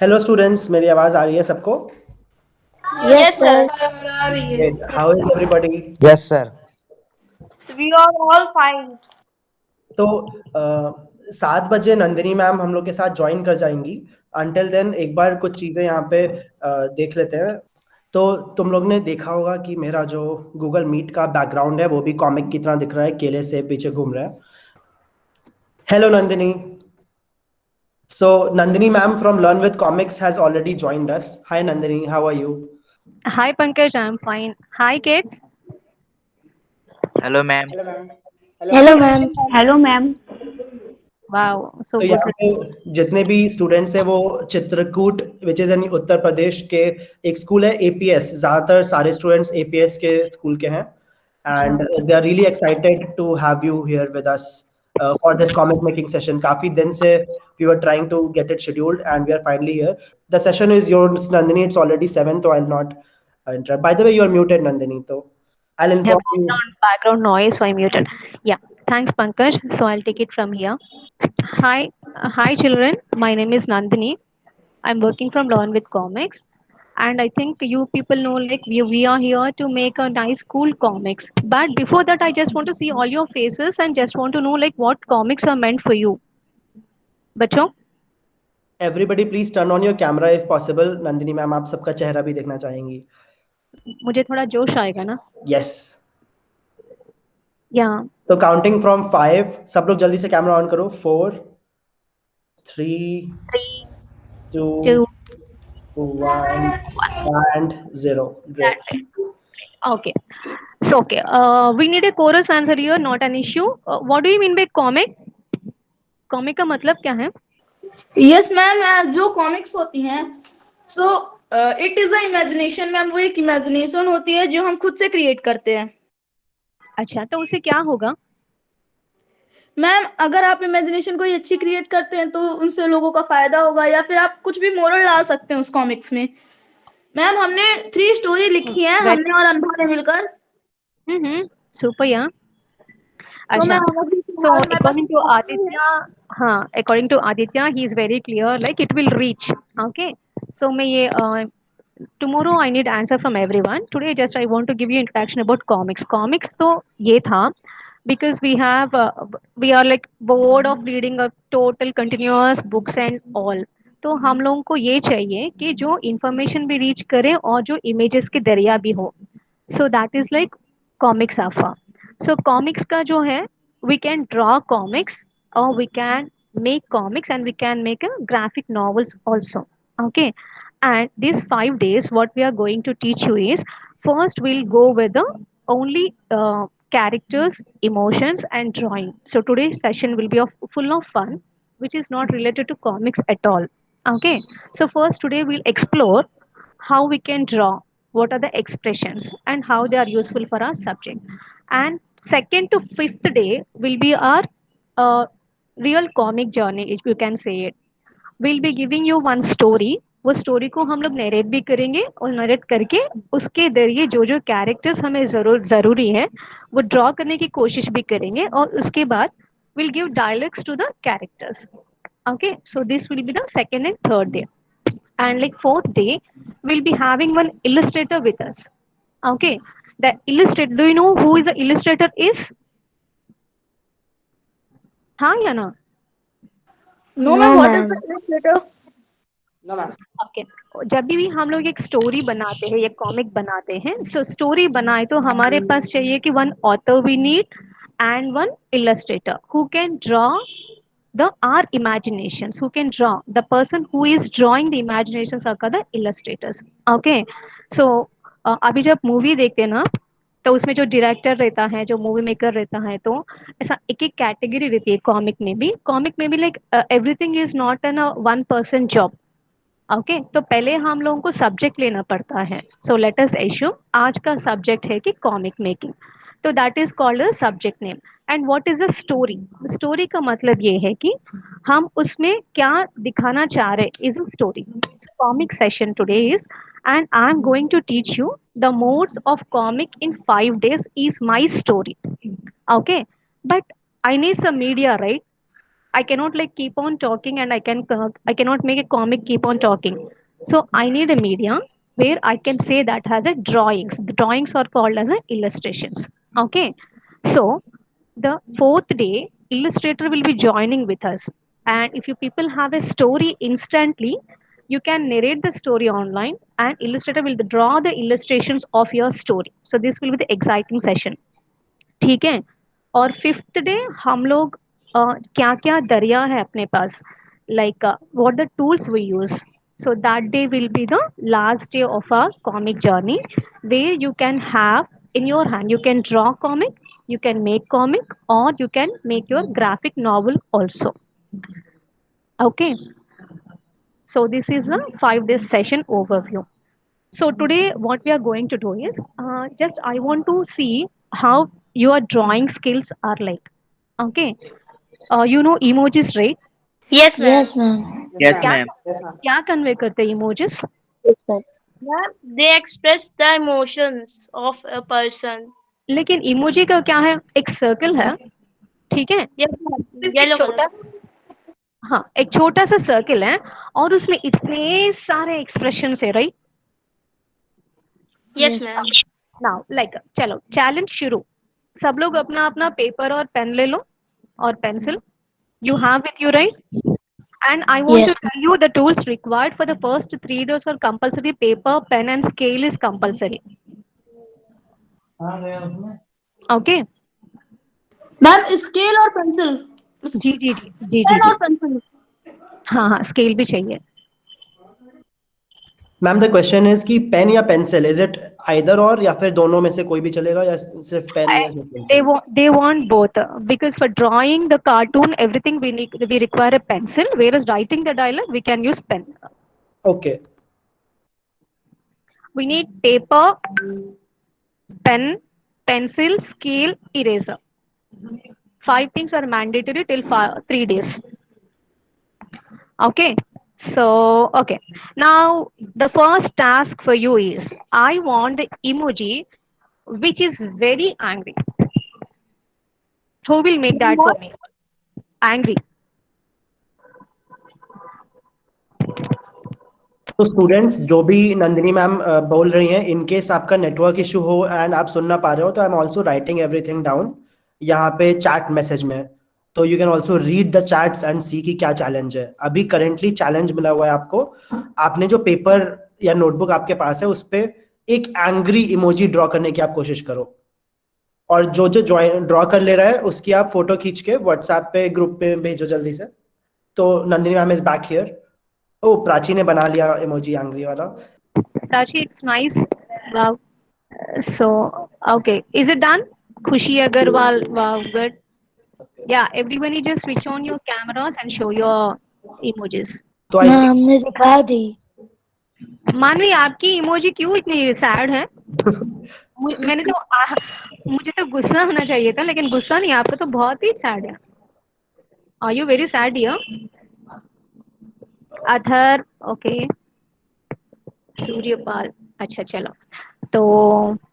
Hello students, मेरी आवाज आ रही है सबको? Yes, Yes, sir. sir. Great. How is everybody? Yes, sir. We are all fine. तो 7 बजे नंदिनी मैम हम लोग के साथ ज्वाइन कर जाएंगी। अंटिल देन एक बार कुछ चीज़ें यहाँ पे देख लेते हैं। तो तुम लोग ने देखा होगा कि मेरा जो गूगल मीट का बैकग्राउंड है वो भी कॉमिक की तरह दिख रहा है, केले से पीछे घूम रहा है। Hello Nandini. So Nandini ma'am from learn with comics has already joined us. Hi Nandini, how are you? Hi Pankaj, I'm fine. Hi kids. Hello, ma'am. Hello, ma'am. Hello, ma'am. Wow, so तो good यहाँ पे response. जितने भी students हैं वो Chitrakoot which is यानी उत्तर प्रदेश के एक स्कूल है एपीएस। ज्यादातर सारे स्टूडेंट्स एपीएस के स्कूल के हैं अच्छा. And they are really excited to have you here with us for this comic making session. काफी दिन से we were trying to get it scheduled and we are finally here. The session is yours Nandini, it's already 7 तो I will not interrupt. By the way, you are muted Nandini, तो I will Yeah, inform you. background noise, so I muted. Yeah, thanks Pankaj. So I'll take it from here. Hi children. My name is Nandini. I'm working from Learn with Comics, and I think you people know like we are here to make a nice cool comics. But before that, I just want to see all your faces and just want to know like what comics are meant for you. बच्चों, everybody please turn on your camera if possible. Nandini ma'am आप सबका चेहरा भी देखना चाहेंगी। मुझे थोड़ा जोश आएगा ना. यस। Yeah. तो काउंटिंग फ्रॉम 5, सब लोग जल्दी से कैमरा ऑन करो। 4, 3, Three, 2, two, 1 and 0। Great. that's it. Okay. So, okay, we need a chorus answer here, not an issue. What do you mean by comic? Comic का मतलब क्या है? Yes, ma'am. जो कॉमिक्स होती हैं, so it is a imagination ma'am. वो एक imagination होती है जो हम खुद से क्रिएट करते हैं। अच्छा, तो उसे क्या होगा? मैम, अगर आप इमेजिनेशन कोई अच्छी क्रिएट करते हैं तो उनसे लोगों का फायदा होगा, या फिर आप कुछ भी मोरल डाल सकते हैं उस कॉमिक्स में। मैम, हमने 3 स्टोरी लिखी है, वेरी. हमने और अनुभव ने मिलकर। सुपर या. तो अच्छा. मैम, अभी So फिलहाल मैं बस according to Aditya, हाँ, according to Aditya, he is very clear. Like it will reach. Okay. So मैं ये tomorrow I need answer from everyone. Today just I want to give you introduction about comics. Comics तो ये था because we are like bored of reading a total continuous books and all. तो हम लोगों को ये चाहिए कि जो इंफॉर्मेशन भी रीच करे और जो इमेजेस के दरिया भी हो. So that is like comics alpha. So comics का जो है, we can draw comics or we can make comics and we can make a graphic novels also. Okay. And these 5 days, what we are going to teach you is first we'll go with the only characters, emotions, and drawing. So today's session will be full of fun, which is not related to comics at all. Okay. So first today we'll explore how we can draw, what are the expressions, and how they are useful for our subject. And second to fifth day will be our uh, real comic journey, if you can say it. We'll be giving you one story. वो story को हम लोग narrate भी करेंगे और narrate करके उसके जरिए जो जो कैरेक्टर्स हमें जरूरी है वो ड्रॉ करने की कोशिश भी करेंगे और उसके बाद will give dialogues to the characters. Okay, so this will be the second and third day. And like fourth day we'll be having one illustrator with us. Okay, the illustrator, do you know who is the illustrator is? हाँ या ना? No ma'am, No, what is the ma'am. Illustrator? Okay. जब भी हम लोग एक story बनाते हैं या कॉमिक बनाते हैं, सो स्टोरी बनाए तो हमारे पास चाहिए कि one author we need and one illustrator who can draw the our imaginations, who can draw, the person who is drawing the imaginations are called the illustrators. Okay. So अभी जब movie देखते हैं ना, तो उसमें जो डायरेक्टर रहता है, जो मूवी मेकर रहता है, तो ऐसा एक एक कैटेगरी रहती है. कॉमिक में भी like everything is not an one person job. Okay. तो पहले हम लोगों को सब्जेक्ट लेना पड़ता है. सो लेट अस एश्यूम आज का सब्जेक्ट है कि कॉमिक मेकिंग. तो that is called a subject name. And what is a story? Story का मतलब ये है कि हम उसमें क्या दिखाना चाह रहे is a story. Comic session today is, and I am going to teach you the modes of comic in 5 days is my story. Okay. But I need some media, right? I cannot like keep on talking, and I cannot make a comic keep on talking. So I need a media where I can say that has a drawings. The drawings are called as a illustrations. Okay. So the fourth day, illustrator will be joining with us. And if you people have a story instantly, you can narrate the story online, and illustrator will draw the illustrations of your story. So this will be the exciting session. ठीक है. और fifth day हम लोग क्या क्या दरिया है अपने पास, like what the tools we use. So that day will be the last day of our comic journey, where you can have in your hand, you can draw comic, you can make comic, or you can make your graphic novel also. Okay, so this is a 5 day session overview. So today what we are going to do is just I want to see how your drawing skills are like. Okay, you know emojis, right? Yes, ma'am. Yes, ma'am. Yes, क्या ma'am. क्या convey करते हैं emojis? Yes, ma'am. Ma'am, they express the emotions of a person. लेकिन emoji का क्या है, एक circle है, ठीक है, Yes, ma'am. सिर्फ एक Yellow छोटा, color. हाँ एक छोटा सा सर्कल है, और उसमें इतने सारे एक्सप्रेशन है, right? Yes, Yes, ma'am. Now like चलो चैलेंज शुरू. सब लोग अपना अपना पेपर और पेन ले लो, और pencil. You have with you, right? And I want to Yes, tell you the tools required for the first 3 days are compulsory. Paper, pen, and scale is compulsory. Okay. Ma'am, scale or pencil? जी जी जी जी जी Pen जी. or pencil? हाँ हाँ scale भी चाहिए. मैम द क्वेश्चन इज कि पेन या pencil, is it either or, या फिर दोनों में से कोई भी चलेगा, या सिर्फ पेन या सिर्फ pencil? They want both, because for drawing the cartoon everything we require a pencil, whereas writing the dialogue we can use pen. Okay. We need paper, pen, pencil, scale, eraser. 5 things are mandatory till 3 days. Okay. So okay, now the first task for you is I want the emoji which is very angry. Who will make that for me? Angry. तो students, जो भी Nandini ma'am बोल रही हैं, in case आपका network issue हो and आप सुन ना पा रहे हो, तो I am also writing everything down यहाँ पे चैट मैसेज में. तो you can also read the chats and see कि क्या चैलेंज है. अभी करेंटली चैलेंज मिला हुआ है आपको. आपने जो पेपर या नोटबुक आपके पास है, उस पर एक एंग्री इमोजी ड्रॉ करने की आप कोशिश करो. और जो जो ड्रॉ कर ले रहा है उसकी आप फोटो खींच के व्हाट्सएप पे ग्रुप पे भेजो जल्दी से. तो Nandini ma'am is back here. Oh, Prachi ने बना लिया इमोजी एंग्री वाला. Prachi, it's nice. Wow. So okay, is it done? Khushi Agarwal. Wow, good. Yeah, everybody just switch on your cameras and show your emojis. तो आई हाँ सी. हमने दिखा दी. मानवी, आपकी इमोजी क्यों इतनी सैड है? मैंने तो मुझे तो गुस्सा होना चाहिए था, लेकिन गुस्सा नहीं, आपका तो बहुत ही सैड है. Are you very sad here? अथर, ओके. सूर्यपाल, अच्छा चलो. तो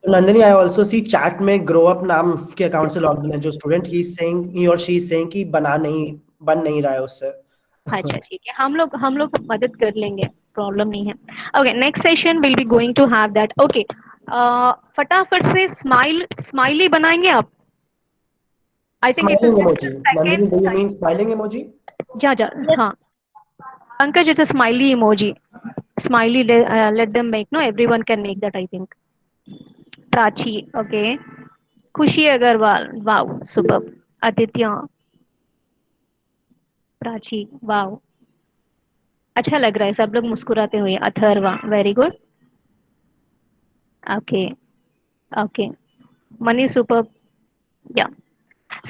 Nandini, I also see chat में ग्रो अप नाम के अकाउंट से लॉग इन है जो स्टूडेंट, ही सेइंग, ही और शी सेइंग कि बन नहीं रहा है उससे. अच्छा ठीक है, हम लोग मदद कर लेंगे, प्रॉब्लम नहीं है. Okay, next session will be going to have that. Okay, फटाफट से स्माइली बनाएंगे आप. I think it's smiling emoji. Nandini, do you second. Mean smiling emoji? जा जा, हाँ. Pankaj, it's a smiley emoji. Smiley, let them make, no, everyone can make that, I think. Prachi, okay. Khushi Agarwal, wow, superb. Aditya, Prachi, wow. अच्छा लग रहा है, सब लोग मुस्कुराते हुए. Atharva, very good. Okay okay. Money, super. या,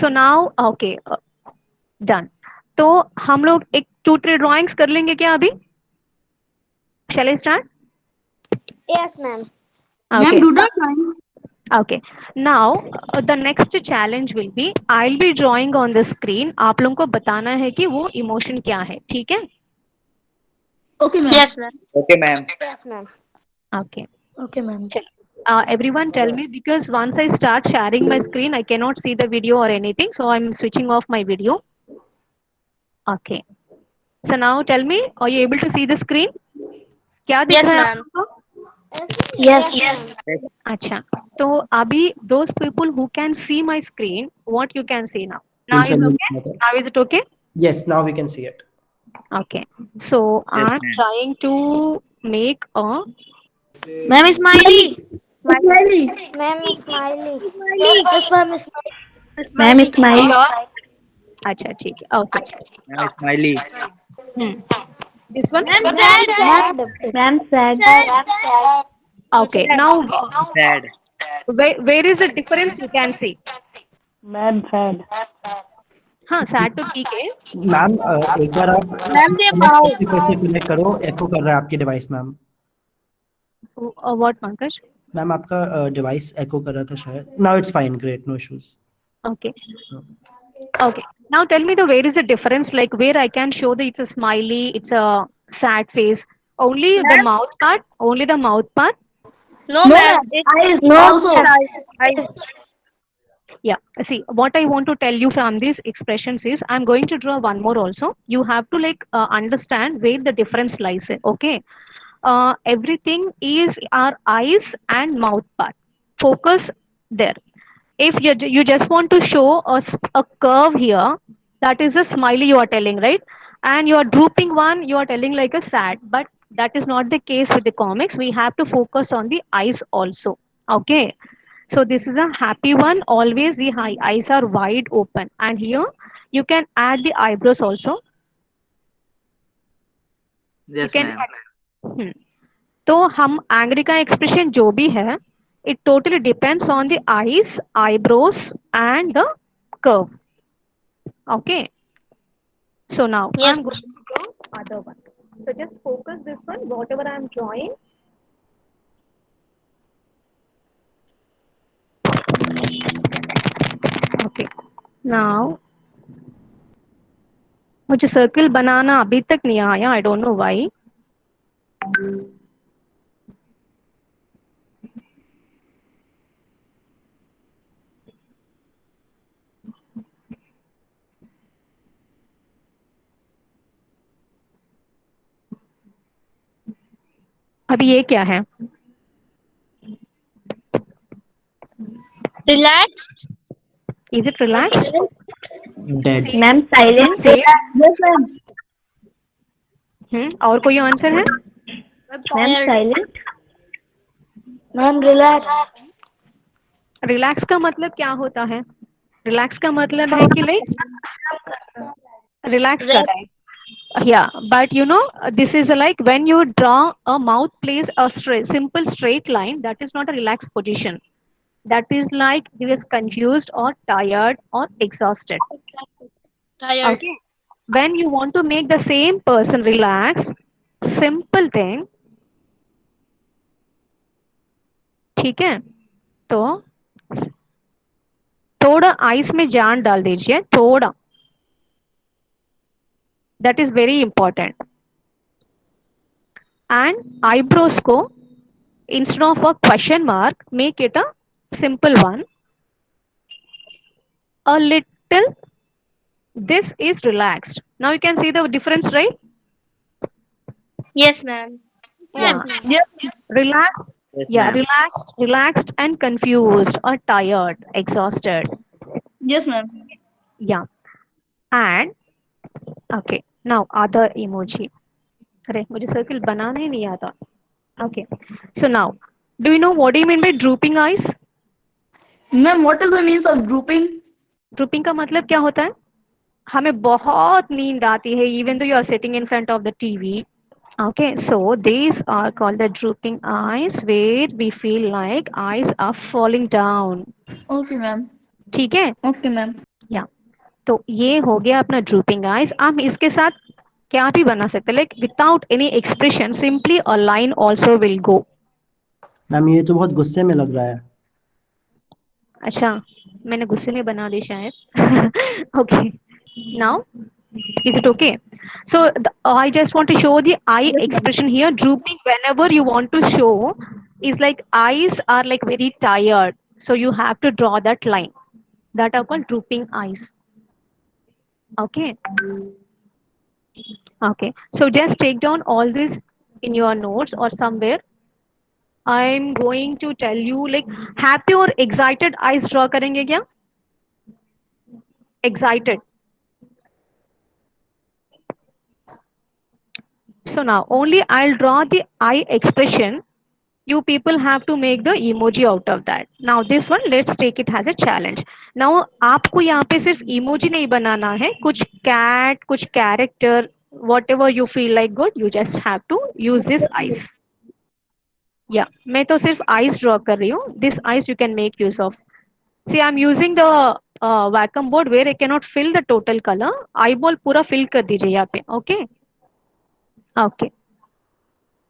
सो नाउ ओके, डन. तो हम लोग एक 2-3 ड्राइंग्स कर लेंगे क्या अभी? Shall I start? Yes, ma'am. Okay. Ma'am, doodle drawing. Okay. Now the next challenge will be I'll be drawing on the screen. आप लोगों को बताना है कि वो emotion क्या है, ठीक है? Okay, ma'am. Yes, ma'am. Okay, ma'am. Yes, ma'am. Okay. Okay, ma'am. Everyone tell me, because once I start sharing my screen, I cannot see the video or anything, so I'm switching off my video. Okay. So now tell me, are you able to see the screen? क्या दिख Yes, रहा है आप ma'am. लोगों को? Yes, ma'am. अच्छा, तो अभी those people who can see my screen, what you can see now? Now is okay? Now is it okay? Yes, now we can see it. Okay. So Yes, I'm ma'am. trying to make a Ma'am, smiley. Smiley. Ma'am, smiley. Yes, ma'am, smiley. Ma'am, smiley. अच्छा ठीक है. Okay. Ma'am, smiley. This one? Ma'am, ma'am, sad. Okay. Now Sad. where is the difference you can see? Ma'am, sad. हाँ, sad तो ठीक है. Ma'am एक बार आप speaker से कनेक्ट करो, एको कर रहा है आपकी डिवाइस मैम. What, Pankaj? मैम आपका डिवाइस एको कर रहा था शायद. Now it's fine, great, no issues. Okay. Okay. Now tell me the where is the difference? Like where I can show that it's a smiley, it's a sad face. Only the mouth part. Only the mouth part. No, ma'am. Eyes also. Yeah. See, what I want to tell you from these expressions is I'm going to draw one more also. You have to like understand where the difference lies in. Okay. Everything is our eyes and mouth part. Focus there. If you just want to show a curve here, that is a smiley you are telling, right? And you are drooping one, you are telling like a sad, but that is not the case with the comics. We have to focus on the eyes also. Okay. So this is a happy one. Always the eyes are wide open, and here you can add the eyebrows also. You Yes, can ma'am. add, तो हम angry का expression जो भी है, it totally depends on the eyes, eyebrows and the curve. Okay. So now Yes. I'm going to draw other one. So just focus this one, whatever I'm drawing. Okay. Now मुझे circle बनाना अभी तक नहीं आया. I don't know why. अभी ये क्या है? Relaxed. Is it relaxed? Dead. Ma'am, silent. Say. Yes, ma'am. और कोई आंसर है? Ma'am, silent. Ma'am, relax. Relax का मतलब क्या होता है? रिलैक्स का मतलब है कि लाइक रिलैक्स कर रहे हैं. Yeah, but you know, this is like when you draw a mouth plays a simple straight line, that is not a relaxed position. That is like he is confused or tired or exhausted. Tired. Okay. When you want to make the same person relax, simple thing. ठीक है, तो थोड़ा ice में जान डाल दीजिए, थोड़ा. That is very important. And eyebrows को instead of a question mark, make it a simple one. A little. This is relaxed. Now you can see the difference, right? Yes, ma'am. Yeah. Yes. Relaxed. Yes, Yeah, ma'am. relaxed and confused or tired, exhausted. Yes, ma'am. Yeah. And okay. Now other emoji. अरे मुझे circle बनाना ही नहीं आता. Okay. So now, do you know what do you mean by drooping eyes? Ma'am, what is the means of drooping? Drooping का मतलब क्या होता है? हमें बहुत नींद आती है even though you are sitting in front of the TV. Okay, so these are called the drooping eyes where we feel like eyes are falling down. Okay, ma'am. ठीक है? Okay, ma'am. या तो ये हो गया अपना drooping eyes. हम इसके साथ क्या भी बना सकते हैं, like without any expression, simply a line also will go. Ma'am ये तो बहुत गुस्से में लग रहा है. अच्छा, मैंने गुस्से में बना दी शायद. Okay, now is it okay? So I just want to show the eye expression here. Drooping whenever you want to show is like eyes are like very tired, so you have to draw that line. That are called drooping eyes. Okay. Okay, so just take down all this in your notes or somewhere. I'm going to tell you like happy or excited eyes draw करेंगे क्या? Excited. So now only I'll draw the eye expression. You people have to make the emoji out of that. Now this one let's take it as a challenge. Now आपको यहाँ पे सिर्फ emoji नहीं बनाना है, कुछ cat, कुछ character, whatever you feel like good, you just have to use this eyes. Yeah, मैं तो सिर्फ eyes draw कर रही हूँ. This eyes you can make use of. See, I'm using the Wacom board where I cannot fill the total color. Eyeball पूरा fill कर दीजिए यहाँ पे. Okay. Okay.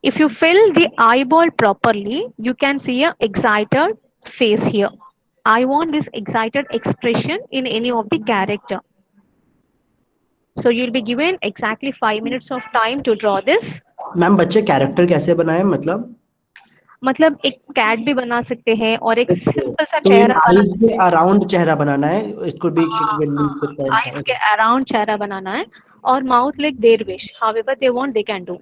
If you fill the eyeball properly, you can see a excited face here. I want this excited expression in any of the character. So you'll be given exactly 5 minutes of time to draw this. Ma'am बच्चे character कैसे बनाए मतलब एक cat भी बना सकते हैं और एक सिंपल सा तो चेहरा बना आईज के अराउंड चेहरा बनाना है, इट कुड बी आईज के अराउंड चेहरा बनाना है और mouth like their wish however they want they can do.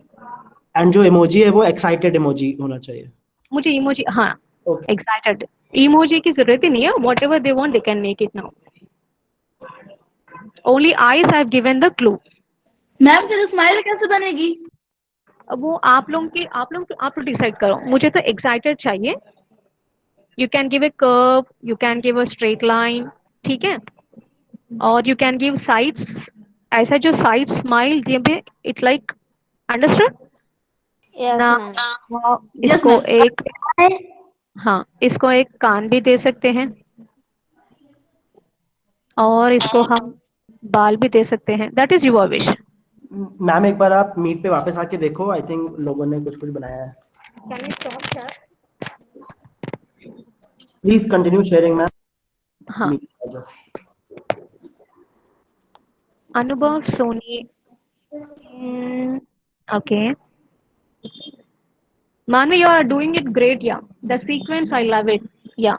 And जो इमोजी है वो एक्साइटेड इमोजी होना चाहिए. मुझे इमोजी हाँ Okay. एक्साइटेड इमोजी की जरूरत ही नहीं है. Whatever they want they can make it now. Only eyes I have given the clue. Ma'am फिर स्माइल कैसे बनेगी? अब वो आप लोग डिसाइड करो. मुझे तो एक्साइटेड चाहिए. You can give a curve, you can give a straight line, ठीक है, और यू कैन गिव साइड्स. ऐसा जो साइड स्माइल ये इट लाइक अंडरस्टूड Yes, ना. ma'am. इसको ma'am. एक हाँ इसको एक कान भी दे सकते हैं और इसको हम बाल भी दे सकते हैं. That is your wish. Ma'am एक बार आप मीट पे वापस आके देखो, आई थिंक लोगों ने कुछ बनाया है. Can you stop sir? Please continue sharing ma'am. हाँ अनुभव Soni. Okay. Manu, you are doing it great, yeah. The sequence, I love it. Yeah.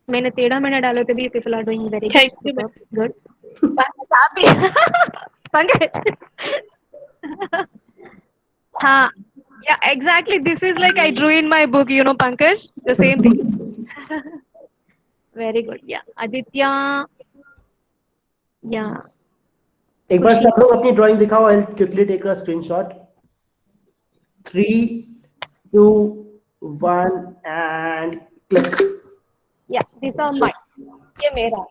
मैंने टेढ़ा मेढ़ा डालो तो भी people are doing very good. Super good. Pankaj. हाँ. Yeah, exactly. This is like I drew in my book, you know, Pankaj. The same thing. Very good. Yeah. Aditya. Yeah. एक बार सब लोग अपनी ड्राइंग दिखाओ. I will quickly take a screenshot. 3 2 1 and click. Yeah, these are mine. ये मेरा.